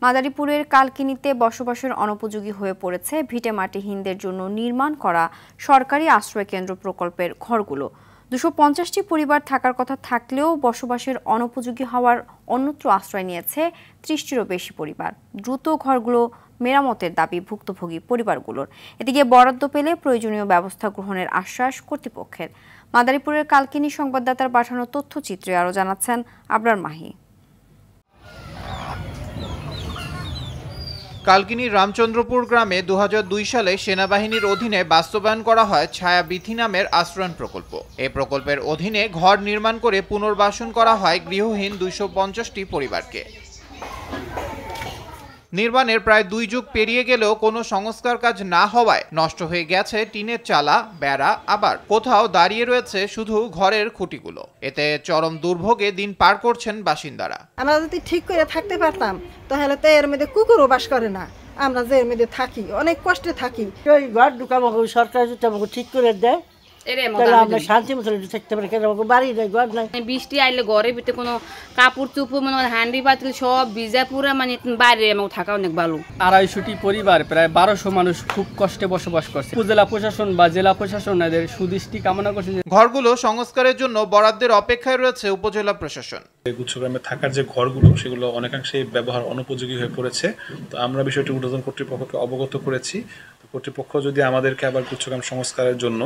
মাদারীপুরের কালকিনিতে বসবাসের অনুপযোগী হয়ে পড়েছে ভিটেমাটিহীনদের জন্য নির্মাণ করা সরকারি আশ্রয় কেন্দ্র প্রকল্পের ঘরগুলো। 250টি পরিবার থাকার কথা থাকলেও বসবাসের অনুপযোগী হওয়ার অন্যত্র আশ্রয় নিয়েছে 30টিরও বেশি পরিবার। দ্রুত ঘরগুলো মেরামতের দাবি ভুক্তভোগী পরিবারগুলোর। এদিকে বরাদ্দ পেলে প্রয়োজনীয় ব্যবস্থা গ্রহণের আশ্বাস কর্তৃপক্ষের। মাদারীপুরের কালকিনি সংবাদদাতার পাঠানো তথ্যচিত্রে আরও জানাচ্ছেন আবরার মাহি। কালকিনির রামচন্দ্রপুর গ্রামে 2002 সালে সেনাবাহিনীর অধীনে বাস্তবায়ন করা হয় ছায়াবিথি নামের আশ্রয়ণ প্রকল্প। এই প্রকল্পের অধীনে ঘর নির্মাণ করে পুনর্বাসন করা হয় গৃহহীন 250টি পরিবারকে। নির্মাণের প্রায় 2 যুগ পেরিয়ে গেলেও কোনো সংস্কার কাজ না হওয়ায় নষ্ট হয়ে গেছে টিনের চালা, বেড়া, আবার কোথাও দাঁড়িয়ে রয়েছে শুধু ঘরের খুঁটিগুলো। এতে চরম দুর্ভোগে দিন পার করছেন বাসিন্দারা। আমরা যদি ঠিক করে থাকতে পারতাম তাহলে তো এর মধ্যে কুকুরও বাস করে না। আমরা যে এর মধ্যে থাকি অনেক কষ্টে থাকি। ওই ঘর ঢুকাবো সরকার যদি আমাকে ঠিক করে দেয় আমরা শান্তি মতো থাকতে পারি। বাড়ি নেই, ঘর নাই। বৃষ্টি আইলে ঘরের ভিতরে কোনো কাপড় চুপড় মানে হান্ডি পাতিল সব ভিজা পুরা মানে বাইরে আমাকে থাকা অনেক ভালো। 250টি পরিবার প্রায় 1200 মানুষ খুব কষ্টে বসবাস করছে। উপজেলা প্রশাসন বা জেলা প্রশাসন এদের সুদৃষ্টি কামনা করছে। ঘরগুলো সংস্কারের জন্য বরাদ্দের অপেক্ষায় রয়েছে উপজেলা প্রশাসন। গুচ্ছগ্রামে থাকার যে ঘরগুলো সেগুলো অনেকাংশে ব্যবহার অনুপযোগী হয়ে পড়েছে। তো আমরা বিষয়টি ঊর্ধ্বতন কর্তৃপক্ষকে অবগত করেছি। কর্তৃপক্ষ যদি আমাদেরকে আবার গুচ্ছগ্রাম সংস্কারের জন্য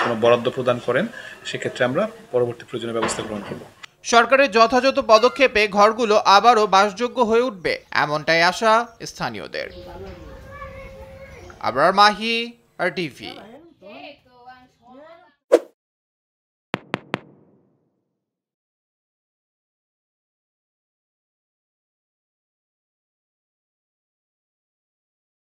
কোনো বরাদ্দ প্রদান করেন সেক্ষেত্রে আমরা পরবর্তী প্রয়োজনীয় ব্যবস্থা গ্রহণ করব। সরকারের যথাযথ পদক্ষেপে ঘরগুলো আবারও বাসযোগ্য হয়ে উঠবে এমনটাই আশা স্থানীয়দের। আবরার মাহি, RTV।